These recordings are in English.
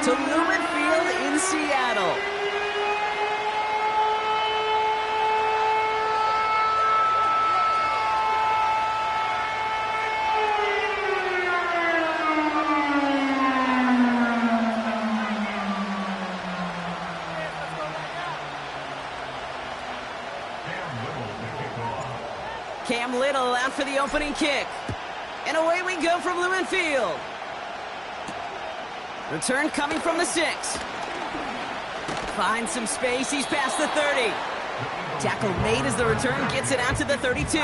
to Lumen Field in Seattle. Cam Little out for the opening kick. And away we go from Lumen Field. Return coming from the 6. Finds some space. He's past the 30. Tackle made as the return gets it out to the 32.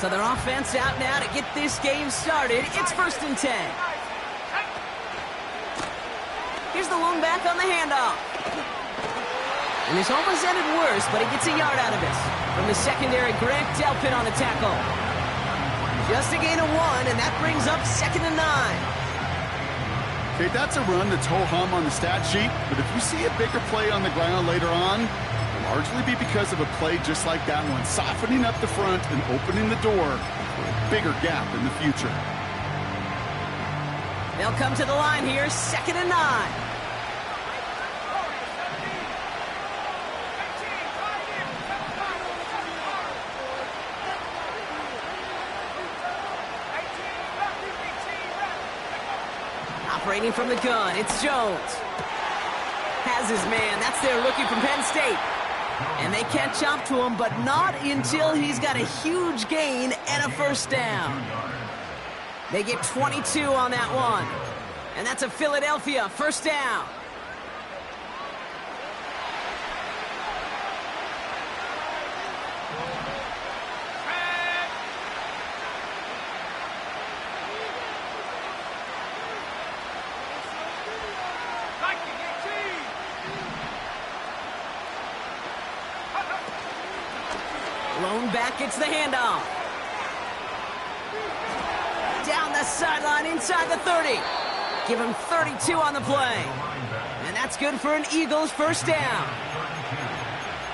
So their offense out now to get this game started. It's 1st and 10. Here's the lone back on the handoff. And this almost ended worse, but he gets a yard out of this. From the secondary, Grant Delpit on the tackle. Just a gain of 1, and that brings up 2nd and 9. Okay, that's a run that's ho-hum on the stat sheet, but if you see a bigger play on the ground later on, largely be because of a play just like that one, softening up the front and opening the door for a bigger gap in the future. They'll come to the line here, 2nd and 9. Operating from the gun, it's Jones. Has his man, that's their rookie from Penn State. And they catch up to him, but not until he's got a huge gain and a 1st down. They get 22 on that one. And that's a Philadelphia 1st down. Lone back gets the handoff. Down the sideline inside the 30. Give him 32 on the play. And that's good for an Eagles 1st down.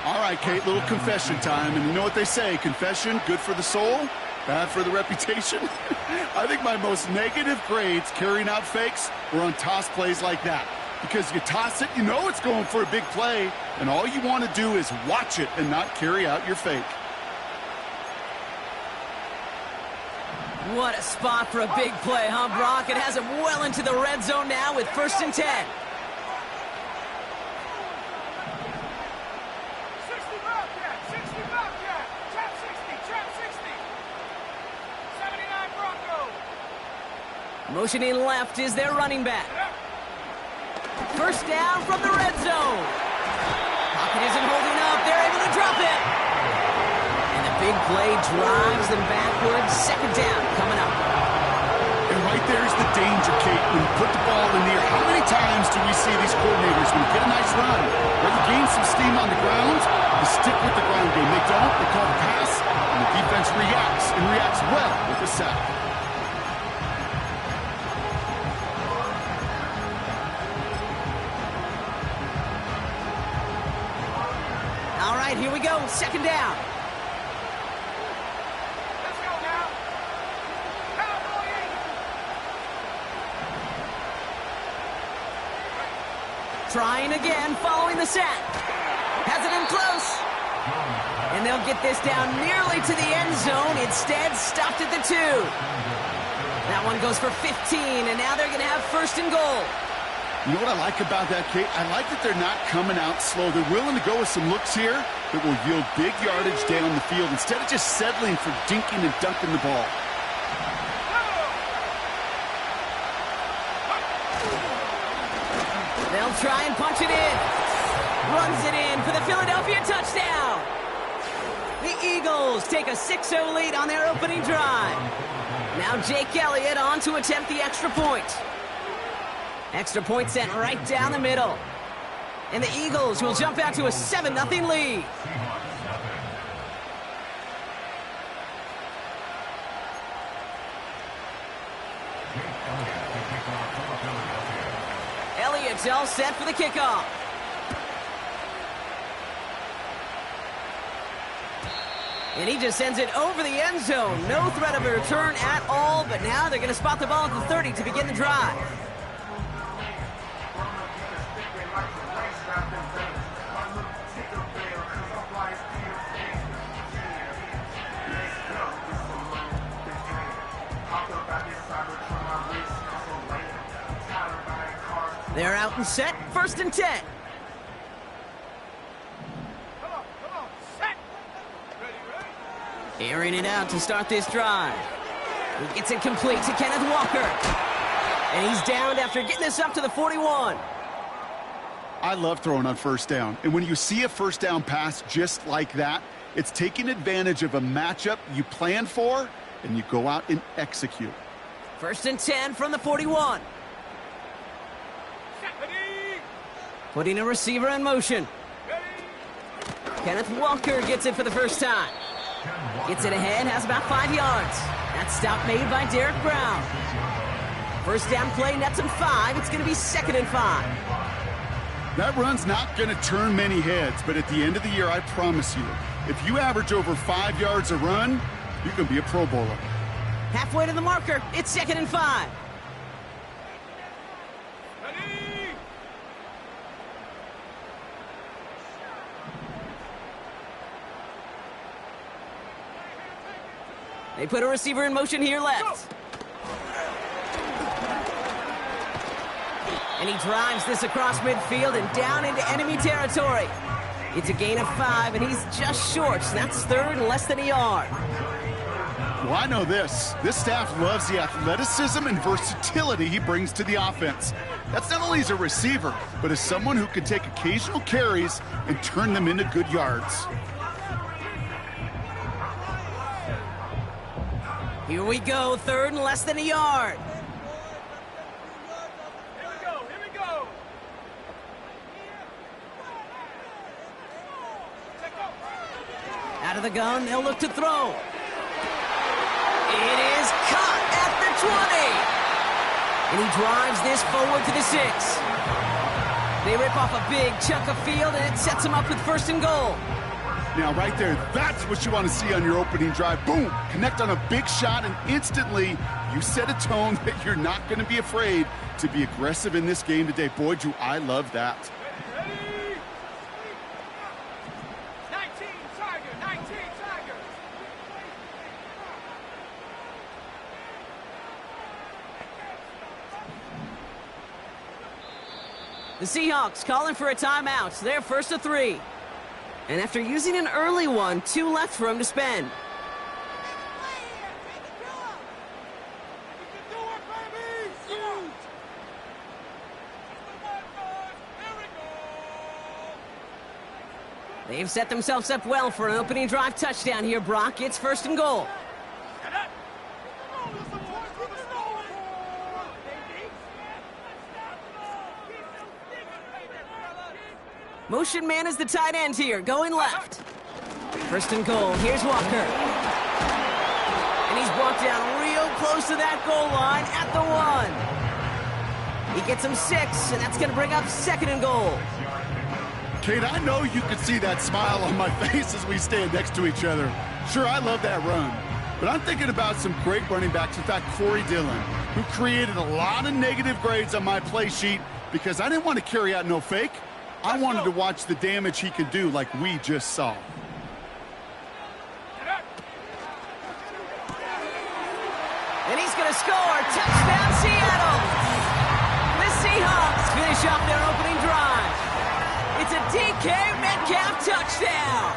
All right, Kate, little confession time. And you know what they say, confession, good for the soul, bad for the reputation. I think my most negative grades carrying out fakes were on toss plays like that. Because you toss it, you know it's going for a big play, and all you want to do is watch it and not carry out your fake. What a spot for a big play, huh, Brock? It has him well into the red zone now with 1st and 10. 60 Bobcat, 60 Bobcat, trap 60, 79 Bronco. Motioning left is their running back. 1st down from the red zone. Pocket isn't holding up. They're able to drop it. And the big play drives them backwards. 2nd down coming up. And right there's the danger, Kate, when you put the ball in the air. How many times do we see these coordinators, when you get a nice run, where you gain some steam on the ground, you stick with the ground game. They don't, they call the pass, and the defense reacts, and reacts well with the sack. All right, here we go. 2nd down. Let's go now. Cowboy Eagles. Trying again, following the sack. Has it in close. And they'll get this down nearly to the end zone. Instead, stopped at the 2. That one goes for 15, and now they're going to have 1st and goal. You know what I like about that, Kate? I like that they're not coming out slow. They're willing to go with some looks here that will yield big yardage down the field instead of just settling for dinking and dunking the ball. They'll try and punch it in. Runs it in for the Philadelphia touchdown. The Eagles take a 6-0 lead on their opening drive. Now Jake Elliott on to attempt the extra point. Extra point sent right down the middle. And the Eagles will jump out to a 7-0 lead. Elliott's all set for the kickoff. And he just sends it over the end zone. No threat of a return at all, but now they're going to spot the ball at the 30 to begin the drive. They're out and set, 1st and 10. Come on, set. Ready. Airing it out to start this drive. He gets it complete to Kenneth Walker. And he's downed after getting this up to the 41. I love throwing on 1st down. And when you see a 1st down pass just like that, it's taking advantage of a matchup you plan for, and you go out and execute. 1st and 10 from the 41. Set. Ready. Putting a receiver in motion. Ready. Kenneth Walker gets it for the first time. Gets it ahead, has about 5 yards. That stop made by Derek Brown. 1st down play nets him 5. It's going to be 2nd and 5. That run's not going to turn many heads, but at the end of the year, I promise you, if you average over 5 yards a run, you can be a Pro Bowler. Halfway to the marker, it's 2nd and 5. Ready. They put a receiver in motion here left. And he drives this across midfield and down into enemy territory. It's a gain of 5, and he's just short. So that's 3rd and less than a yard. Well, I know this. This staff loves the athleticism and versatility he brings to the offense. That's not only as a receiver, but as someone who can take occasional carries and turn them into good yards. Here we go, 3rd and less than a yard. Here we go. Let go. Out of the gun, they'll look to throw. It is caught at the 20. And he drives this forward to the 6. They rip off a big chunk of field, and it sets them up with 1st and goal. Now, right there, that's what you want to see on your opening drive. Boom! Connect on a big shot, and instantly you set a tone that you're not going to be afraid to be aggressive in this game today. Boy, do I love that. Ready. 19 Tiger. 19 Tiger. The Seahawks calling for a timeout. They're 1st and 3. And after using an early one, 2 left for him to spend. They've set themselves up well for an opening drive touchdown here, Brock. It's 1st and goal. Motion man is the tight end here, going left. 1st and goal. Here's Walker. And he's brought down real close to that goal line at the 1. He gets him 6, and that's going to bring up 2nd and goal. Kate, I know you can see that smile on my face as we stand next to each other. Sure, I love that run. But I'm thinking about some great running backs. In fact, Corey Dillon, who created a lot of negative grades on my play sheet because I didn't want to carry out no fake. I wanted to watch the damage he could do like we just saw. And he's going to score. Touchdown, Seattle. The Seahawks finish off their opening drive. It's a DK Metcalf touchdown.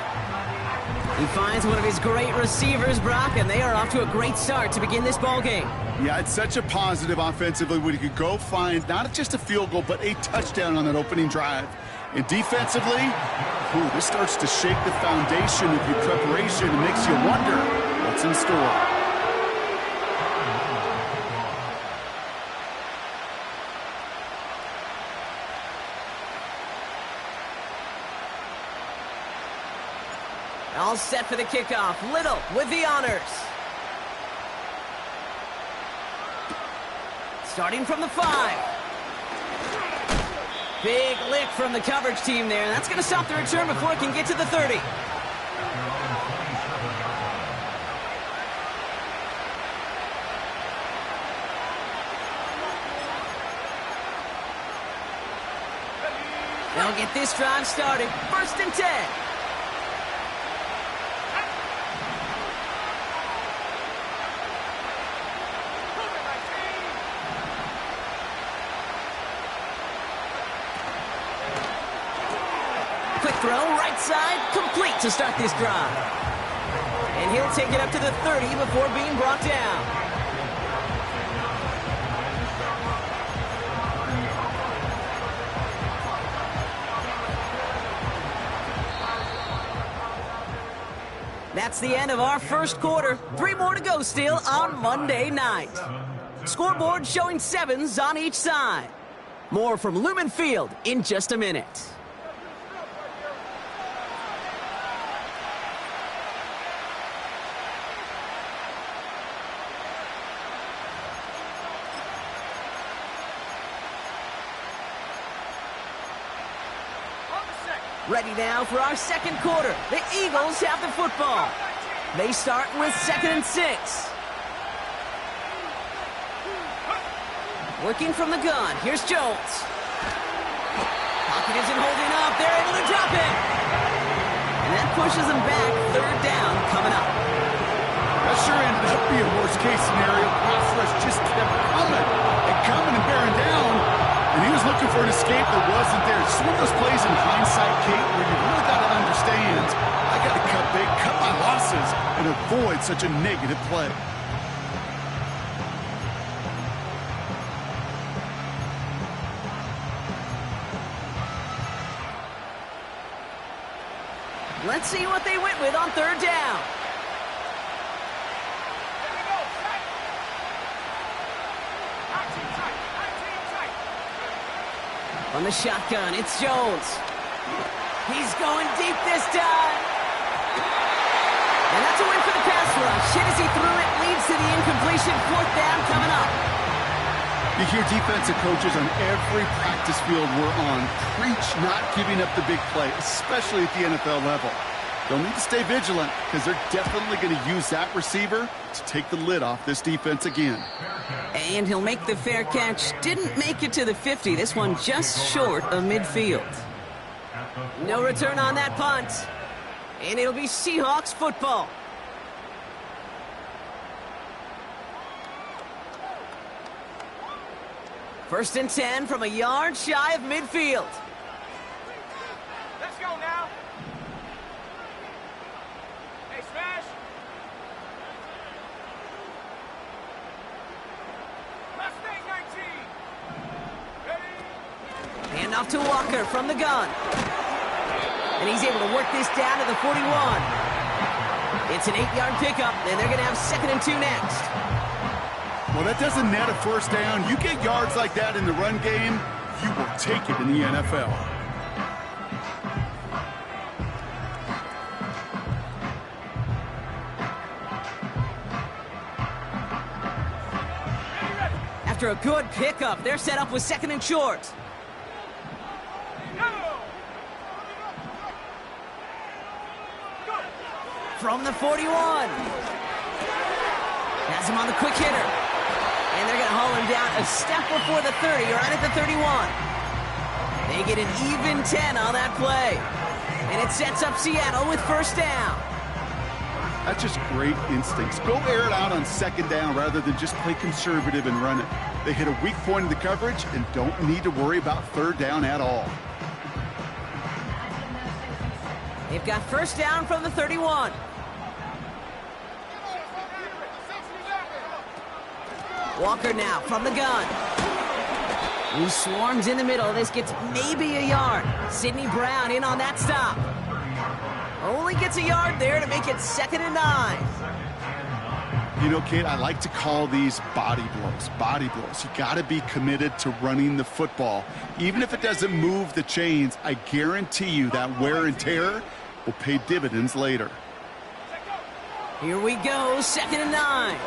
He finds one of his great receivers, Brock, and they are off to a great start to begin this ball game. Yeah, it's such a positive offensively when you could go find not just a field goal, but a touchdown on that opening drive. And defensively, this starts to shake the foundation of your preparation and makes you wonder what's in store. All set for the kickoff. Little with the honors. Starting from the 5. Big lick from the coverage team there. That's going to stop the return before it can get to the 30. They'll get this drive started. 1st and 10. Quick throw, right side, complete to start this drive. And he'll take it up to the 30 before being brought down. That's the end of our first quarter. 3 more to go still on Monday night. Scoreboard showing 7s on each side. More from Lumen Field in just a minute. Ready now for our second quarter. The Eagles have the football. They start with 2nd and 6. Working from the gun. Here's Jones. Pocket isn't holding up. They're able to drop it. And that pushes them back. 3rd down coming up. That sure ended up being a worst-case scenario. Pass rush just kept coming and bearing down. And he was looking for an escape that wasn't there. It's one of those plays in hindsight, Kate, where you really got to understand, I got to cut big, cut my losses, and avoid such a negative play. Let's see what they went with on 3rd down. On the shotgun, it's Jones. He's going deep this time. And that's a win for the pass rush. Hit as he threw it, leads to the incompletion. 4th down coming up. You hear defensive coaches on every practice field we're on preach not giving up the big play, especially at the NFL level. They'll need to stay vigilant because they're definitely going to use that receiver to take the lid off this defense again. And he'll make the fair catch. Didn't make it to the 50. This one just short of midfield. No return on that punt. And it'll be Seahawks football. First and 10 from a yard shy of midfield. Let's go now. Hey, smash. Last thing, 19. Ready? Hand off to Walker from the gun. And he's able to work this down to the 41. It's an 8-yard pickup, and they're going to have 2nd and 2 next. Well, that doesn't net a first down. You get yards like that in the run game, you will take it in the NFL. After a good pickup, they're set up with 2nd and short. From the 41. Has him on the quick hitter. And they're going to haul him down a step before the 30, right at the 31. They get an even 10 on that play. And it sets up Seattle with 1st down. That's just great instincts. Go air it out on 2nd down rather than just play conservative and run it. They hit a weak point in the coverage and don't need to worry about 3rd down at all. They've got 1st down from the 31. Walker now from the gun. He swarms in the middle. This gets maybe a yard. Sidney Brown in on that stop. Only gets a yard there to make it 2nd and 9. You know, Kate, I like to call these body blows. Body blows. You got to be committed to running the football. Even if it doesn't move the chains, I guarantee you that wear and tear will pay dividends later. Here we go, 2nd and 9.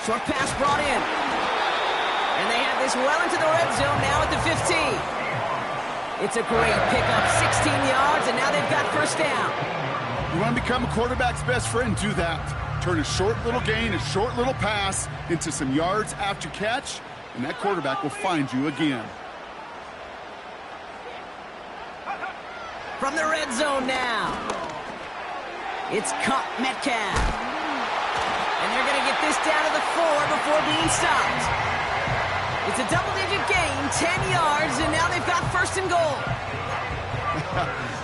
Short pass brought in. And they have this well into the red zone now at the 15. It's a great pickup, 16 yards, and now they've got first down. You want to become a quarterback's best friend? Do that. Turn a short little gain, a short little pass into some yards after catch, and that quarterback will find you again. From the red zone now. It's Metcalf. And they're going to get this down to the 4 before being stopped. It's a double-digit gain, 10 yards, and now they've got first and goal.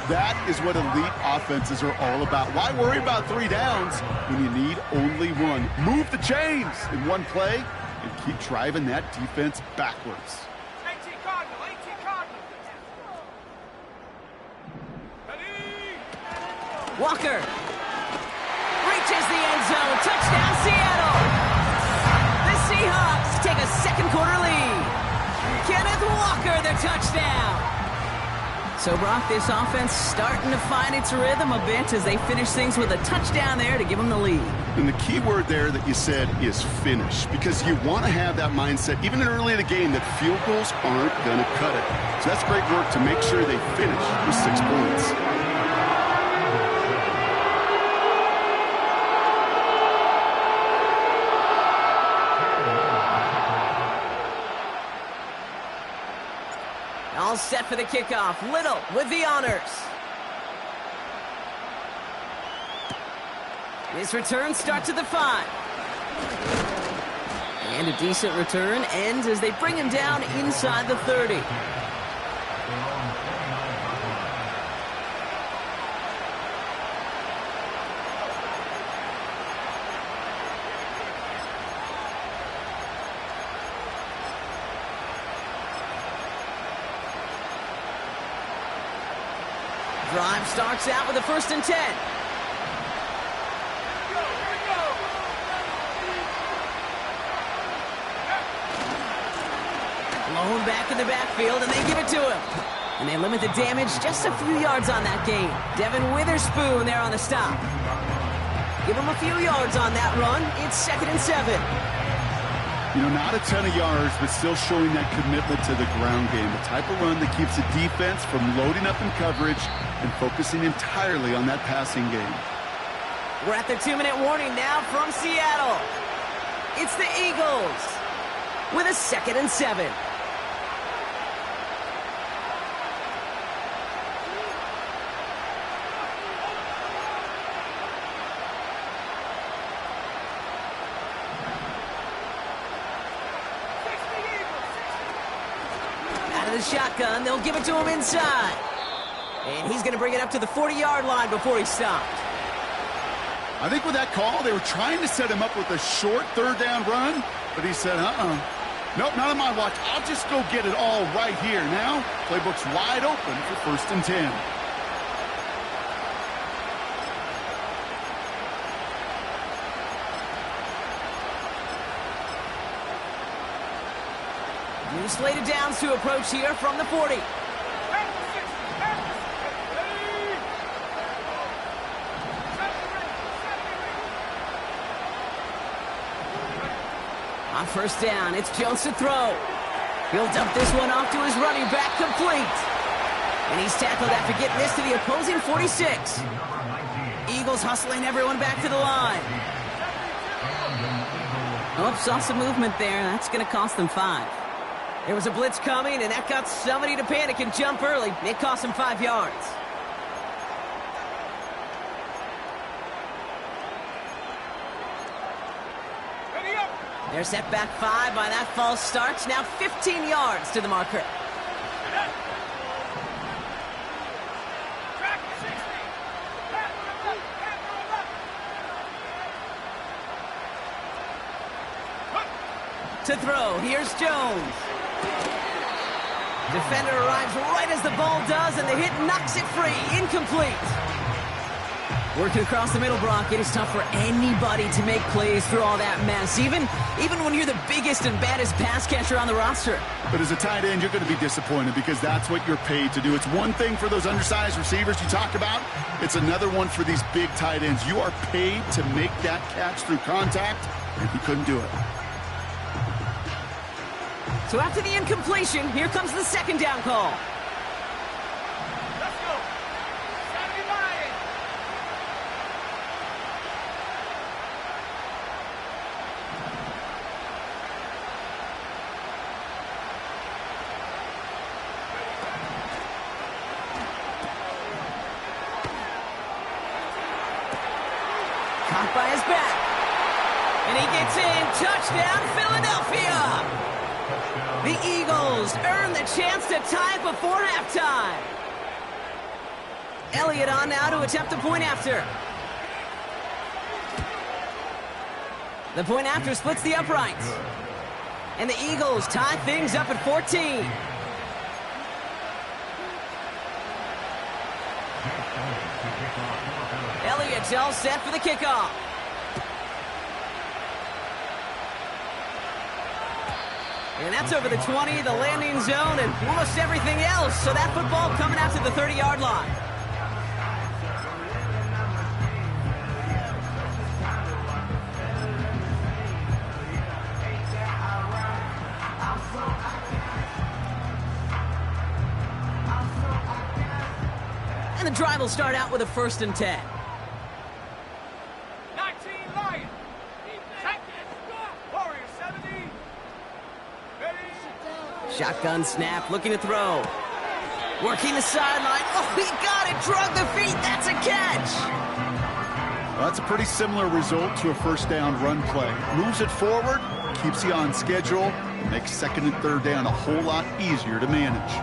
That is what elite offenses are all about. Why worry about 3 downs when you need only 1? Move the chains in one play and keep driving that defense backwards. 18 Cardinal, 18 Cardinal. Ready? Walker reaches the end zone. Touchdown, Seattle. The Seahawks take a second quarter lead. Kenneth Walker, the touchdown. So, Brock, this offense starting to find its rhythm a bit as they finish things with a touchdown there to give them the lead. And the key word there that you said is finish, because you want to have that mindset, even early in the game, that field goals aren't going to cut it. So that's great work to make sure they finish with 6 points. All set for the kickoff. Little with the honors. This return starts at the 5. And a decent return ends as they bring him down inside the 30. Drive starts out with a 1st and 10. Blown back in the backfield, and they give it to him. And they limit the damage just a few yards on that gain. Devin Witherspoon there on the stop. Give him a few yards on that run. It's 2nd and 7. You know, not a ton of yards, but still showing that commitment to the ground game. The type of run that keeps the defense from loading up in coverage and focusing entirely on that passing game. We're at the 2-minute warning now from Seattle. It's the Eagles with a 2nd and 7. The shotgun, they'll give it to him inside. And he's going to bring it up to the 40-yard line before he stopped. I think with that call, they were trying to set him up with a short 3rd down run, but he said, nope, not on my watch. I'll just go get it all right here. Now, playbook's wide open for 1st and 10. New slate of downs to approach here from the 40. On 1st down, it's Jones to throw. He'll dump this one off to his running back, complete. And he's tackled after getting this to the opposing 46. Eagles hustling everyone back to the line. Oh, saw some movement there. That's going to cost them 5. There was a blitz coming, and that got somebody to panic and jump early. It cost him 5 yards. They're set back 5 by that false start. Now 15 yards to the marker. To throw, here's Jones. Defender arrives right as the ball does, and the hit knocks it free. Incomplete. Working across the middle, Brock, it is tough for anybody to make plays through all that mess, even when you're the biggest and baddest pass catcher on the roster. But as a tight end, you're going to be disappointed because that's what you're paid to do. It's one thing for those undersized receivers you talk about. It's another one for these big tight ends. You are paid to make that catch through contact, and he couldn't do it. So after the incompletion, here comes the second down call. Let's go. Saturday night. Caught by his back. And he gets in. Touchdown, Philadelphia. The Eagles earn the chance to tie it before halftime. Elliott on now to attempt the point after. The point after splits the uprights. And the Eagles tie things up at 14. Elliott's all set for the kickoff. And that's over the 20, the landing zone, and almost everything else. So that football coming out to the 30-yard line. And the drive will start out with a 1st and 10. 19 Lions. Warriors 70. Shotgun snap, looking to throw. Working the sideline. Oh, he got it. Drug the feet. That's a catch. Well, that's a pretty similar result to a first down run play. Moves it forward, keeps you on schedule, and makes 2nd and 3rd down a whole lot easier to manage.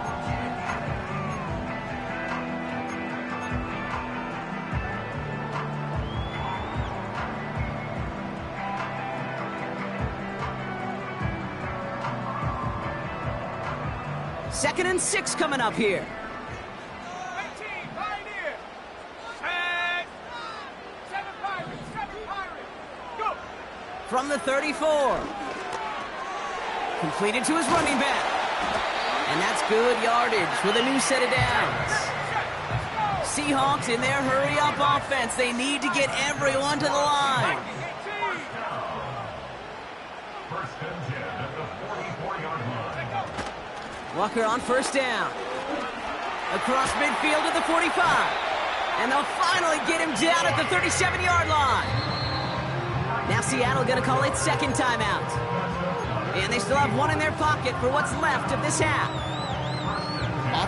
Second and 6 coming up here. 18 Pioneer. 7 Pirates. 7 Pirates. Go. From the 34. Completed to his running back. And that's good yardage with a new set of downs. Seahawks in their hurry-up offense. They need to get everyone to the line. Walker on 1st down. Across midfield to the 45. And they'll finally get him down at the 37-yard line. Now Seattle going to call it 2nd timeout. And they still have one in their pocket for what's left of this half.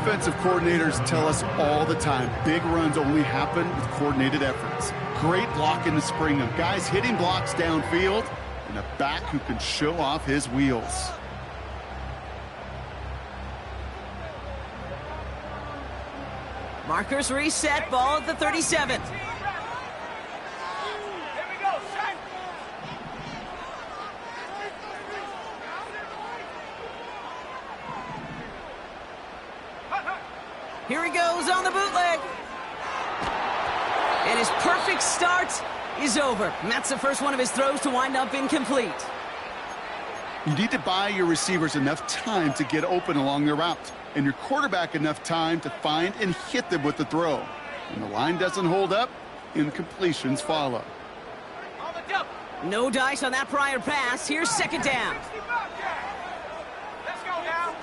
Offensive coordinators tell us all the time, big runs only happen with coordinated efforts. Great block in the spring of guys hitting blocks downfield and a back who can show off his wheels. Markers reset, ball at the 37. Here we go, set. Here he goes on the bootleg. And his perfect start is over. And that's the first one of his throws to wind up incomplete. You need to buy your receivers enough time to get open along their route, and your quarterback enough time to find and hit them with the throw. When the line doesn't hold up, incompletions follow. On the double. No dice on that prior pass. Here's 2nd down. 65 Jack. Let's go now.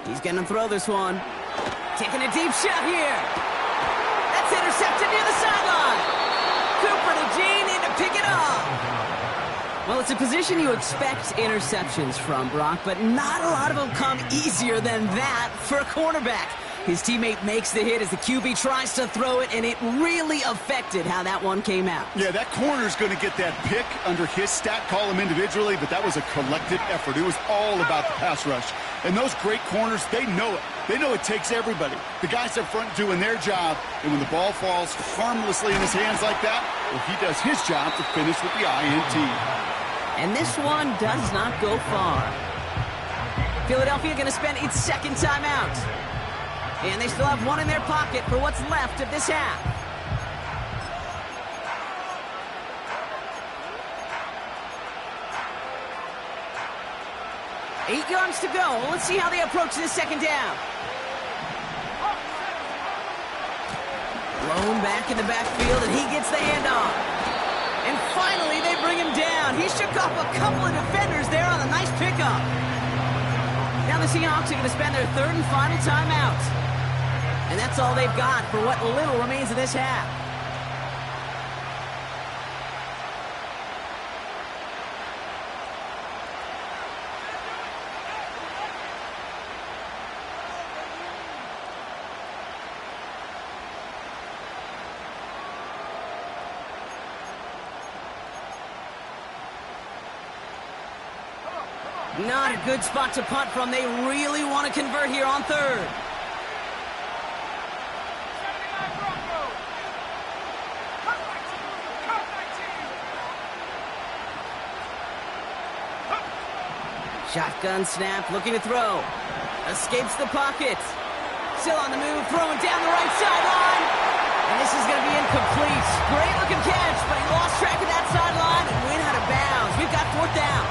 He's going to throw this one. Taking a deep shot here. That's intercepted near the sideline. Cooper to Gene in to pick it up. Well, it's a position you expect interceptions from, Brock, but not a lot of them come easier than that for a cornerback. His teammate makes the hit as the QB tries to throw it, and it really affected how that one came out. Yeah, that corner's going to get that pick under his stat column individually, but that was a collective effort. It was all about the pass rush. And those great corners, they know it. They know it takes everybody. The guys up front doing their job, and when the ball falls harmlessly in his hands like that, well, he does his job to finish with the INT. And this one does not go far. Philadelphia going to spend its second timeout. And they still have one in their pocket for what's left of this half. Eight yards to go. Let's see how they approach this second down. Blown back in the backfield, and he gets the handoff. And finally, they bring him down. He shook off a couple of defenders there on a nice pickup. Now the Seahawks are going to spend their third and final timeout. And that's all they've got for what little remains of this half. Not a good spot to punt from. They really want to convert here on third. 79 Broncos. Cut 19. Shotgun snap, looking to throw. Escapes the pocket. Still on the move, throwing down the right sideline. And this is going to be incomplete. Great looking catch, but he lost track of that sideline and went out of bounds. We've got fourth down.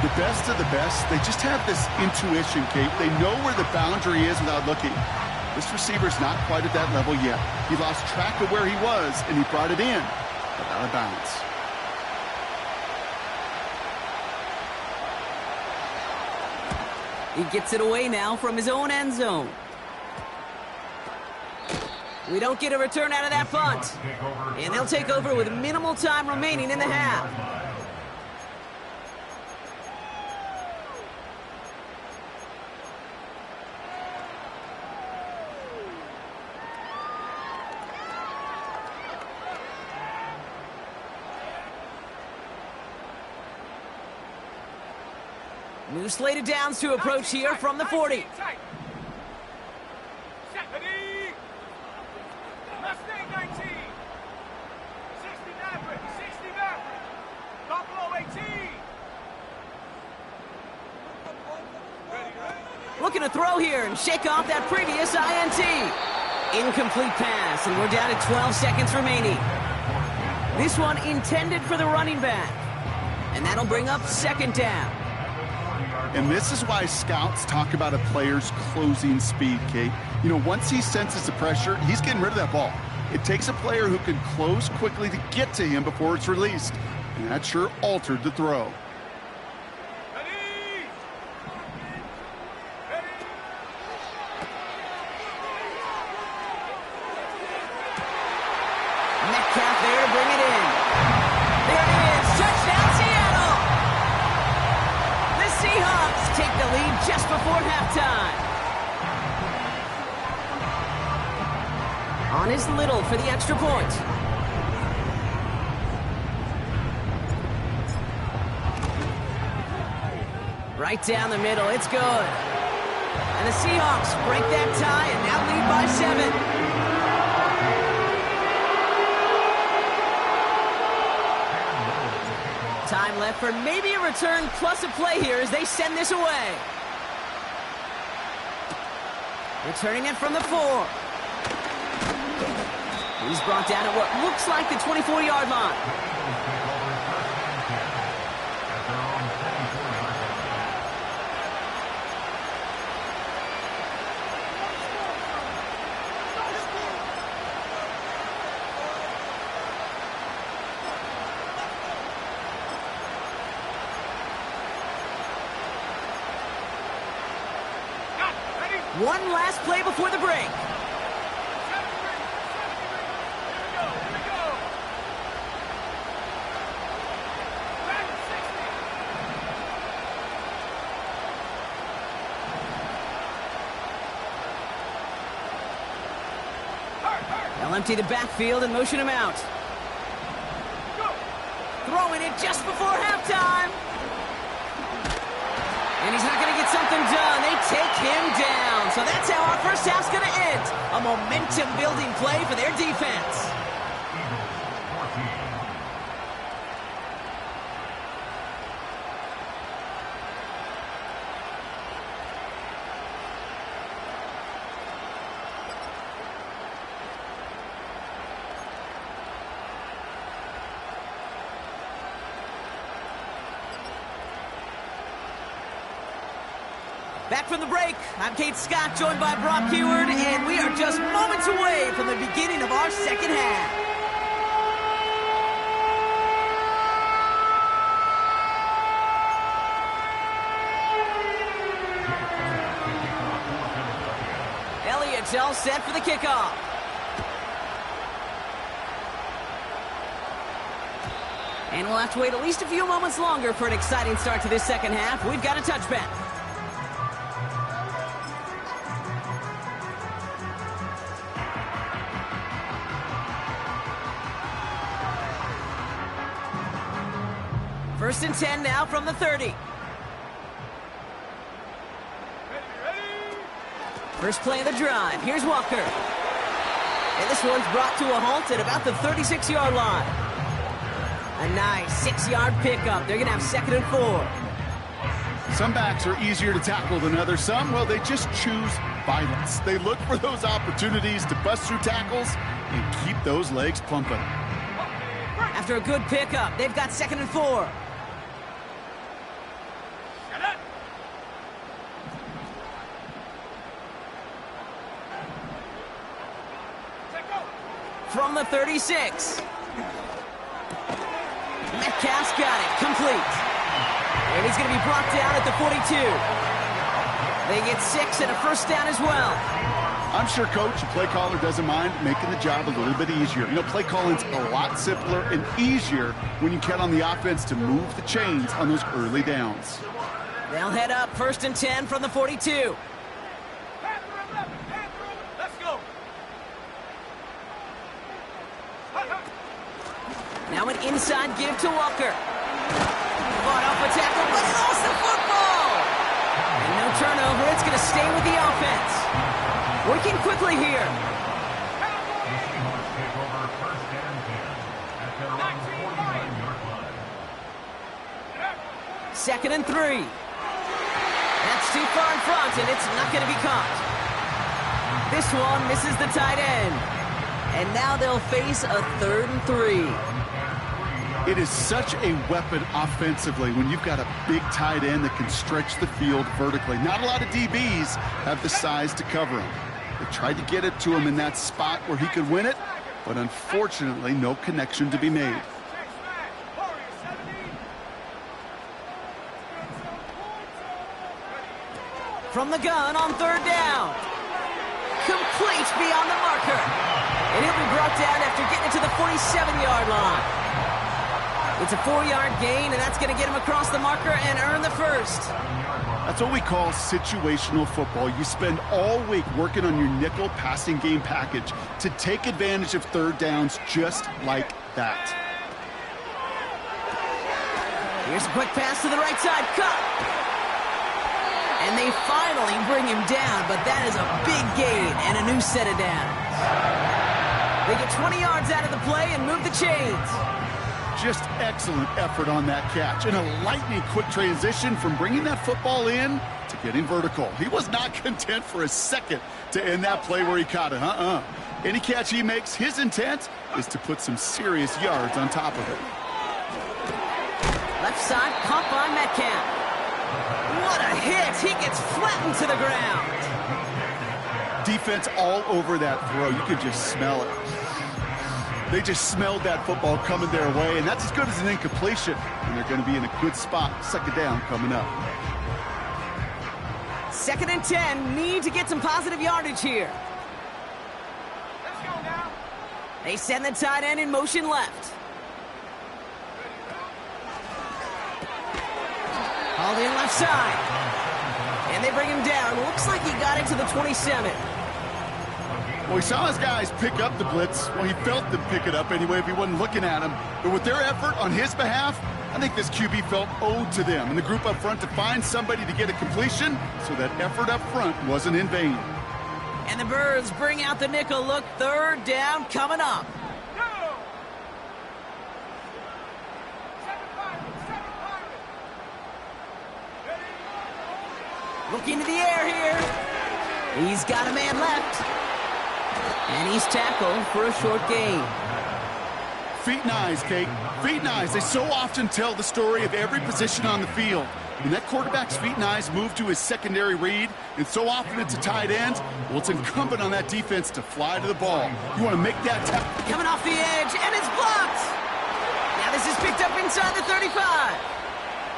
The best of the best, they just have this intuition, Kate. They know where the boundary is without looking. This receiver's not quite at that level yet. He lost track of where he was, and he brought it in, but out of bounds. He gets it away now from his own end zone. We don't get a return out of that punt. And they'll take over with minimal time remaining in the half. New slated downs to approach here from the 40. Tight. Set. Ready. Mustang 19. 60 Maverick. 60 Maverick. Buffalo 18. Looking to throw here and shake off that previous INT. Incomplete pass, and we're down to 12 seconds remaining. This one intended for the running back. And that'll bring up second down. And this is why scouts talk about a player's closing speed, Kate. You know, once he senses the pressure, he's getting rid of that ball. It takes a player who can close quickly to get to him before it's released. And that sure altered the throw. Ready. Ready. Metcalf there to bring it in. There it is. Touchdown, Seattle. The Seahawks take the lead just before halftime. On is Little for the extra point. Right down the middle. It's good. And the Seahawks break that tie and now lead by 7. Time left for maybe a return plus a play here as they send this away. Returning it from the 4. He's brought down at what looks like the 24-yard line. One last play before the break. They'll empty the backfield and motion him out. Throwing it just before halftime. And he's not going to get something done. They take him down. So that's how our first half's going to end. A momentum-building play for their defense. Back from the break, I'm Kate Scott, joined by Brock Heward, and we are just moments away from the beginning of our second half. Elliott's all set for the kickoff. And we'll have to wait at least a few moments longer for an exciting start to this second half. We've got a touchback. First and 10 now from the 30. First play of the drive. Here's Walker. And this one's brought to a halt at about the 36-yard line. A nice 6-yard pickup. They're going to have 2nd and 4. Some backs are easier to tackle than others. Some, well, they just choose violence. They look for those opportunities to bust through tackles and keep those legs pumping. After a good pickup, they've got 2nd and 4. From the 36. Metcalf's got it. Complete. And he's going to be brought down at the 42. They get 6 and a first down as well. I'm sure coach and play caller doesn't mind making the job a little bit easier. You know, play calling's a lot simpler and easier when you count on the offense to move the chains on those early downs. They'll head up 1st and 10 from the 42. Now an inside give to Walker. Fought off a tackle, but he lost the football. And no turnover. It's going to stay with the offense. Working quickly here. Second and 3. That's too far in front, and it's not going to be caught. This one misses the tight end. And now they'll face a 3rd and 3. It is such a weapon offensively when you've got a big tight end that can stretch the field vertically. Not a lot of DBs have the size to cover him. They tried to get it to him in that spot where he could win it, but unfortunately, no connection to be made. From the gun on 3rd down. Complete beyond the marker. And he'll be brought down after getting it to the 47-yard line. It's a 4-yard gain, and that's going to get him across the marker and earn the first. That's what we call situational football. You spend all week working on your nickel passing game package to take advantage of 3rd downs just like that. Here's a quick pass to the right side. Cut. And they finally bring him down, but that is a big gain and a new set of downs. They get 20 yards out of the play and move the chains. Just excellent effort on that catch. And a lightning quick transition from bringing that football in to getting vertical. He was not content for a second to end that play where he caught it. Any catch he makes, his intent is to put some serious yards on top of it. Left side, caught by Metcalf. What a hit. He gets flattened to the ground. Defense all over that throw. You could just smell it. They just smelled that football coming their way, and that's as good as an incompletion. And they're going to be in a good spot. 2nd down coming up. 2nd and 10. Need to get some positive yardage here. Let's go now. They send the tight end in motion left. Hauled in left side. And they bring him down. Looks like he got it to the 27. Well, he saw his guys pick up the blitz. Well, he felt them pick it up anyway if he wasn't looking at him. But with their effort on his behalf, I think this QB felt owed to them and the group up front to find somebody to get a completion, so that effort up front wasn't in vain. And the Birds bring out the nickel look. 3rd down coming up. Looking to the air here. He's got a man left. And he's tackled for a short gain. Feet and eyes, Kate. Feet and eyes. They so often tell the story of every position on the field. When that quarterback's feet and eyes move to his secondary read, and so often it's a tight end, well, it's incumbent on that defense to fly to the ball. You want to make that tackle. Coming off the edge, and it's blocked. Now this is picked up inside the 35.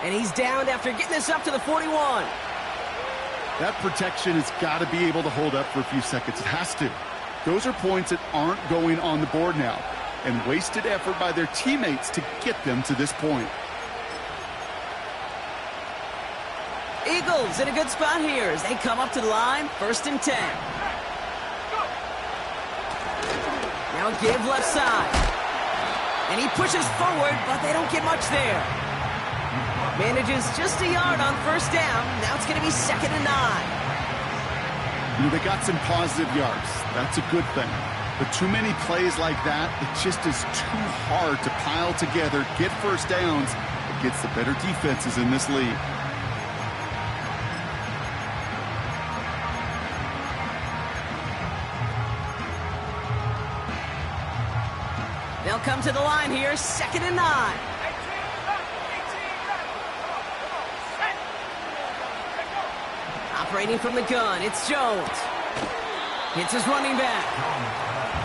And he's downed after getting this up to the 41. That protection has got to be able to hold up for a few seconds. It has to. Those are points that aren't going on the board now, and wasted effort by their teammates to get them to this point. Eagles in a good spot here as they come up to the line, 1st and 10. Now a give left side. And he pushes forward, but they don't get much there. Manages just a yard on 1st down. Now it's going to be 2nd and 9. You know, they got some positive yards. That's a good thing. But too many plays like that, it just is too hard to pile together, get 1st downs against the better defenses in this league. They'll come to the line here, 2nd and 9. Operating from the gun, it's Jones. Hits his running back.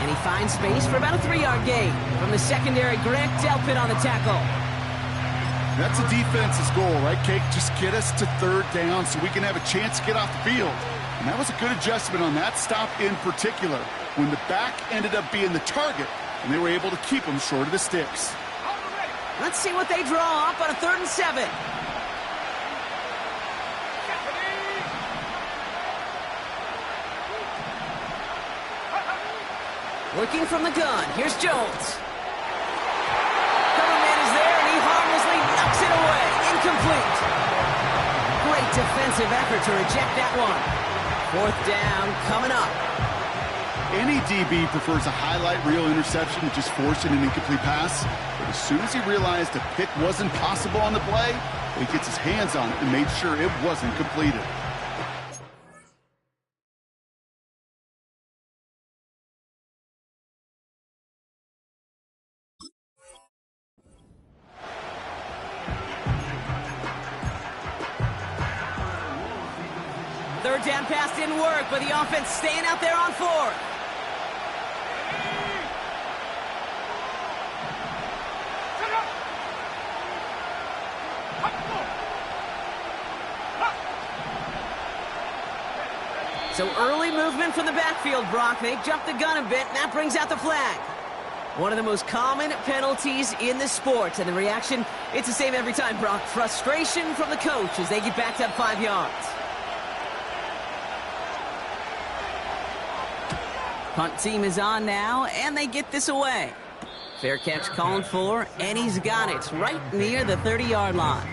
And he finds space for about a 3-yard gain. From the secondary, Greg Delpit on the tackle. That's a defense's goal, right, Kate? Just get us to 3rd down so we can have a chance to get off the field. And that was a good adjustment on that stop in particular, when the back ended up being the target, and they were able to keep him short of the sticks. Let's see what they draw up on a 3rd and 7. Working from the gun, here's Jones. Cover man is there, and he harmlessly knocks it away. Incomplete. Great defensive effort to reject that one. 4th down coming up. Any DB prefers a highlight reel interception, just forcing an incomplete pass. But as soon as he realized a pick wasn't possible on the play, he gets his hands on it and made sure it wasn't completed. Third down pass didn't work, but the offense staying out there on 4th. So early movement from the backfield, Brock. They jumped the gun a bit, and that brings out the flag. One of the most common penalties in the sport, and the reaction, it's the same every time, Brock. Frustration from the coach as they get backed up 5 yards. Punt team is on now, and they get this away. Fair catch called for, and he's got it right near the 30-yard line.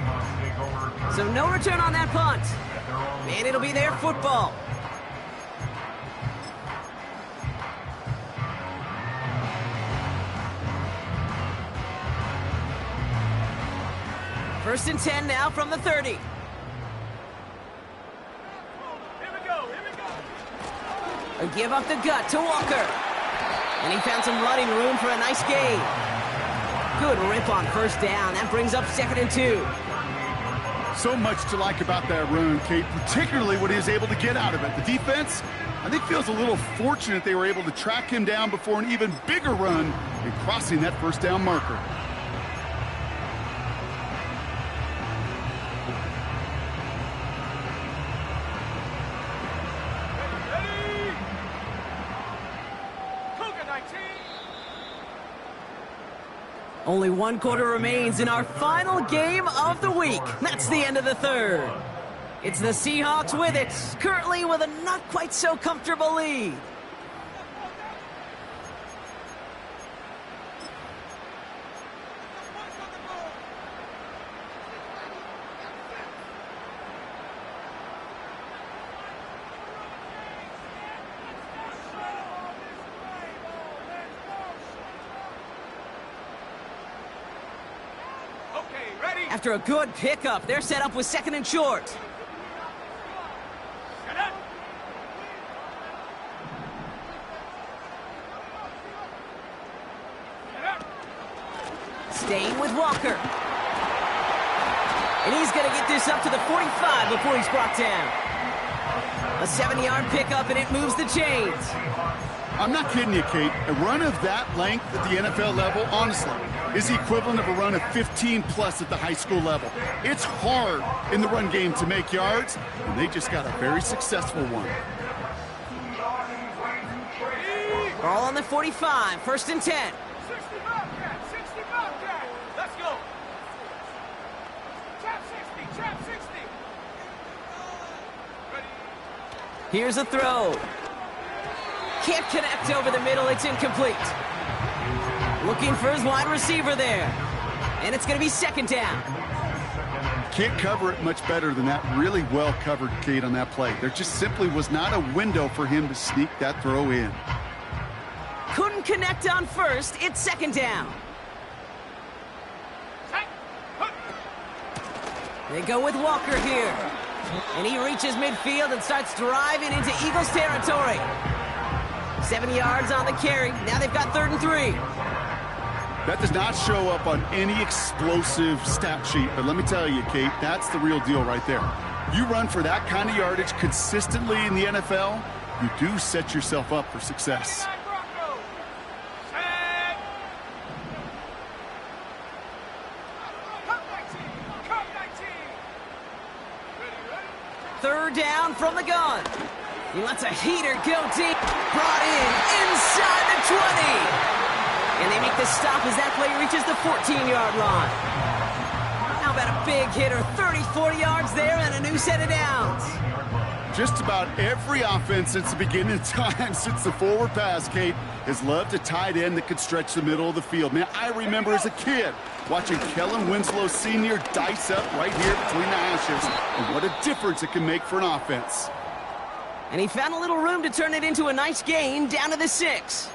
So no return on that punt. And it'll be their football. First and 10 now from the 30. Here we go. A give up the gut to Walker. And he found some running room for a nice gain. Good rip on 1st down. That brings up 2nd and 2. So much to like about that run, Kate, particularly what he was able to get out of it. The defense, I think, feels a little fortunate they were able to track him down before an even bigger run in crossing that 1st down marker. Only 1 quarter remains in our final game of the week. That's the end of the 3rd. It's the Seahawks with it, currently with a not quite so comfortable lead. After a good pickup, they're set up with 2nd and short. Staying with Walker. And he's going to get this up to the 45 before he's brought down. A 7-yard pickup, and it moves the chains. I'm not kidding you, Kate. A run of that length at the NFL level, honestly, is the equivalent of a run of 15-plus at the high school level. It's hard in the run game to make yards, and they just got a very successful one. Ball on the 45, 1st and 10. 60 Bobcat, 60 Bobcat. Let's go. Trap 60, trap 60. Ready. Here's a throw. Can't connect over the middle. It's incomplete. Looking for his wide receiver there. And it's going to be 2nd down. Can't cover it much better than that. Really well covered, Kate, on that play. There just simply was not a window for him to sneak that throw in. Couldn't connect on 1st. It's 2nd down. They go with Walker here. And he reaches midfield and starts driving into Eagles territory. 7 yards on the carry. Now they've got 3rd and 3. That does not show up on any explosive stat sheet, but let me tell you, Kate, that's the real deal right there. You run for that kind of yardage consistently in the NFL, you do set yourself up for success. Third down from the gun. He lets a heater go deep. Brought in inside the 20. And they make the stop as that play reaches the 14-yard line. How about a big hitter? 30-40 yards there and a new set of downs. Just about every offense since the beginning of time, since the forward pass, Kate, has loved a tight end that could stretch the middle of the field. Man, I remember as a kid watching Kellen Winslow Sr. dice up right here between the hashes. And what a difference it can make for an offense. And he found a little room to turn it into a nice gain down to the 6.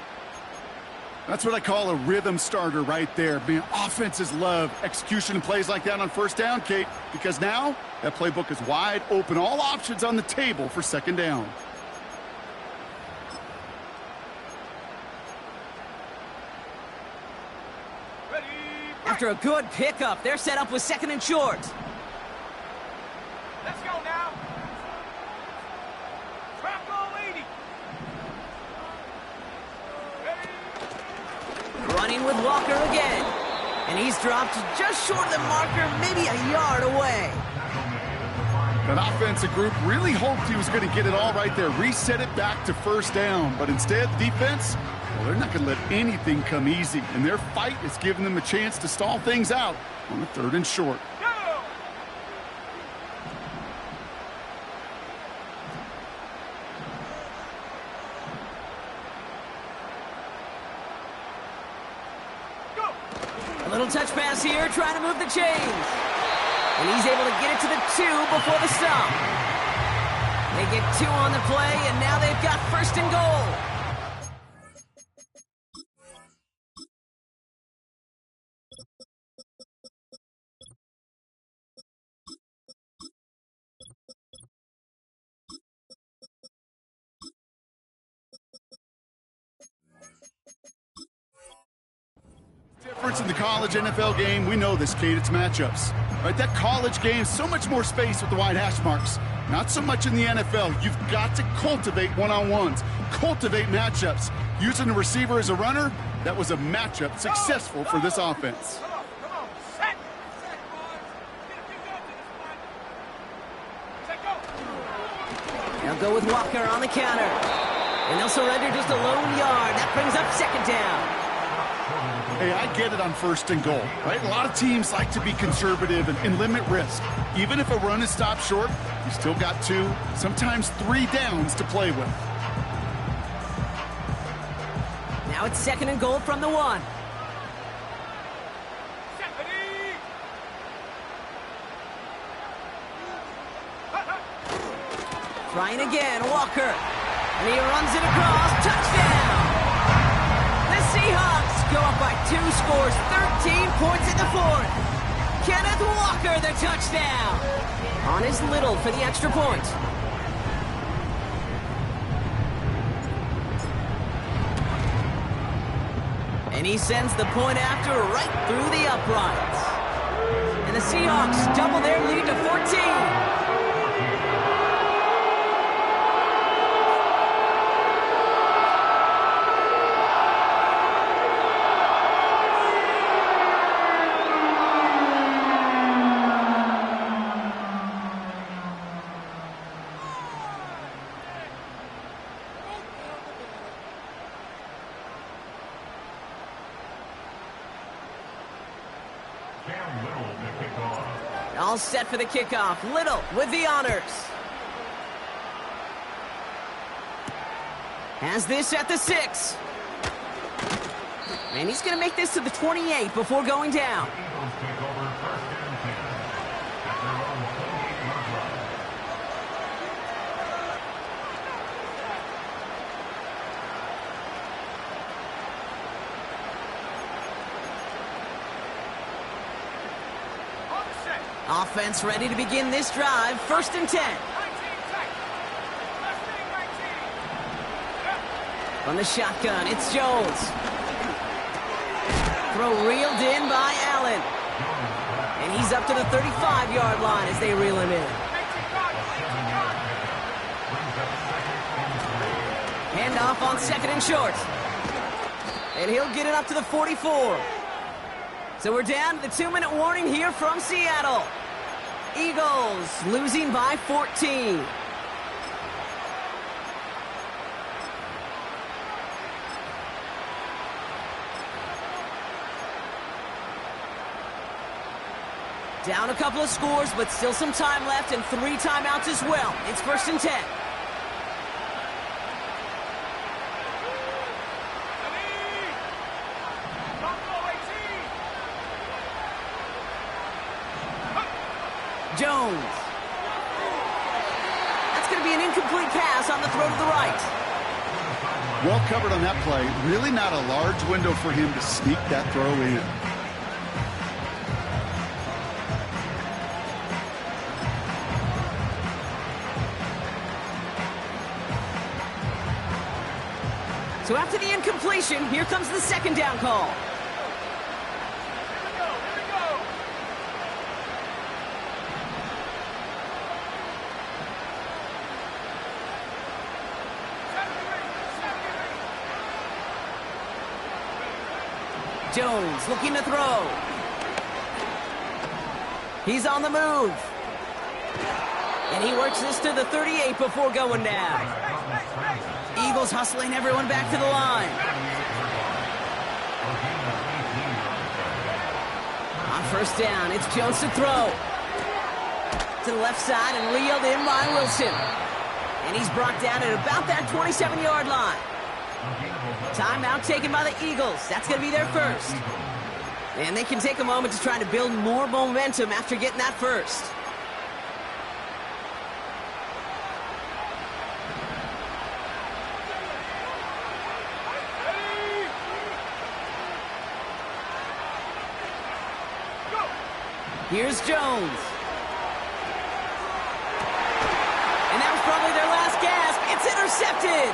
That's what I call a rhythm starter right there. Man, offenses love execution and plays like that on 1st down, Kate, because now that playbook is wide open. All options on the table for 2nd down. Ready. After a good pickup, they're set up with 2nd and short. Let's go now. Trap goal 80. Running with Walker again. And he's dropped just short of the marker, maybe a yard away. That offensive group really hoped he was going to get it all right there, reset it back to 1st down. But instead, the defense, well, they're not going to let anything come easy. And their fight is giving them a chance to stall things out on the 3rd and short. Go. A little touch pass here, trying to move the chains. And he's able to get it to the 2 before the stop. They get 2 on the play, and now they've got 1st and goal. Difference in the college NFL game, we know this, Kate, it's matchups. Right, that college game, so much more space with the wide hash marks. Not so much in the NFL. You've got to cultivate one-on-ones, cultivate matchups. Using the receiver as a runner, that was a matchup successful for this offense. Come on, set. Set, go. They'll go with Walker on the counter. And they'll surrender just a lone yard. That brings up 2nd down. Hey, I get it on 1st and goal, right? A lot of teams like to be conservative and limit risk. Even if a run is stopped short, you still got 2, sometimes 3 downs to play with. Now it's 2nd and goal from the 1. Trying again, Walker. And he runs it across. Touchdown! The Seahawks go up by 2 scores, 13 points in the 4th. Kenneth Walker, the touchdown. On his little for the extra point. And he sends the point after right through the uprights. And the Seahawks double their lead to 14. All set for the kickoff. Little with the honors. Has this at the 6. And he's going to make this to the 28 before going down. Offense ready to begin this drive. 1st and 10. From the shotgun, it's Jones. Throw reeled in by Allen. And he's up to the 35-yard line as they reel him in. Handoff on 2nd and short. And he'll get it up to the 44. So we're down to the 2-minute warning here from Seattle. Eagles losing by 14. Down a couple of scores, but still some time left and 3 timeouts as well. It's 1st and 10. Jones. That's going to be an incomplete pass on the throw to the right. Well covered on that play. Really not a large window for him to sneak that throw in. So after the incompletion, here comes the 2nd down call. Jones looking to throw. He's on the move. And he works this to the 38 before going down. Eagles hustling everyone back to the line. On 1st down, it's Jones to throw. To the left side and reeled in by Wilson. And he's brought down at about that 27-yard line. Timeout taken by the Eagles. That's going to be their 1st. And they can take a moment to try to build more momentum after getting that 1st. Here's Jones. And that was probably their last gasp. It's intercepted.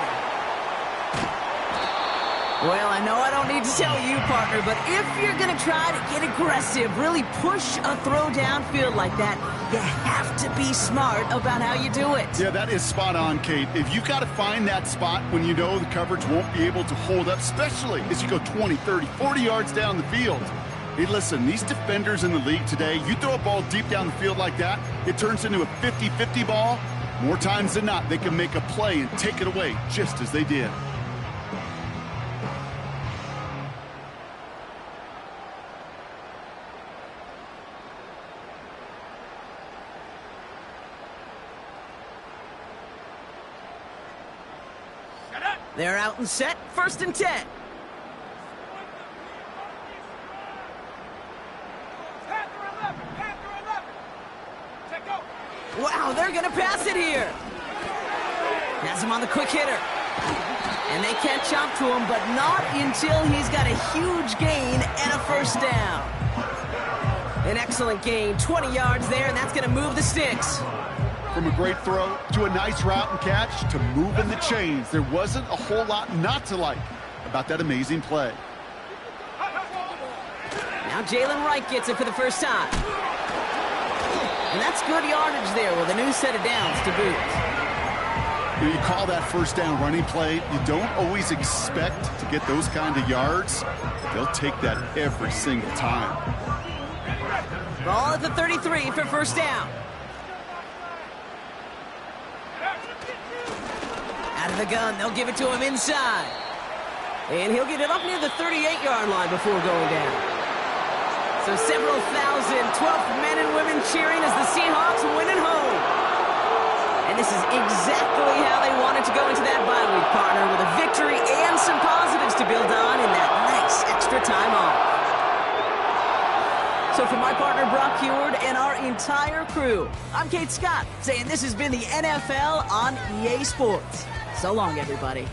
Well, I know I don't need to tell you, partner, but if you're going to try to get aggressive, really push a throw downfield like that, you have to be smart about how you do it. Yeah, that is spot on, Kate. If you've got to find that spot when you know the coverage won't be able to hold up, especially as you go 20, 30, 40 yards down the field. Hey, listen, these defenders in the league today, you throw a ball deep down the field like that, it turns into a 50-50 ball. More times than not, they can make a play and take it away just as they did. They're out and set. 1st and 10. Wow, they're going to pass it here. Has him on the quick hitter. And they can't jump to him, but not until he's got a huge gain and a 1st down. An excellent gain, 20 yards there, and that's going to move the sticks. From a great throw to a nice route and catch to moving the chains, there wasn't a whole lot not to like about that amazing play. Now Jalen Wright gets it for the first time. And that's good yardage there with a new set of downs to boot. You call that first down running play. You don't always expect to get those kind of yards. They'll take that every single time. Ball at the 33 for first down. Out of the gun, they'll give it to him inside. And he'll get it up near the 38-yard line before going down. So several thousand 12th men and women cheering as the Seahawks win at home. And this is exactly how they wanted to go into that bye week, partner, with a victory and some positives to build on in that nice extra time off. So for my partner, Brock Heward, and our entire crew, I'm Kate Scott, saying this has been the NFL on EA Sports. So long, everybody.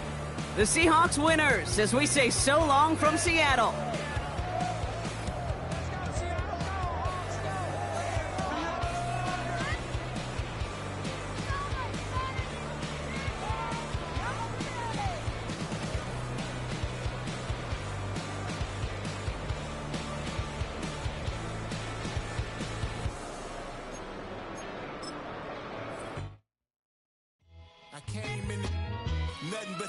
The Seahawks winners, as we say so long from Seattle. I came in nothing but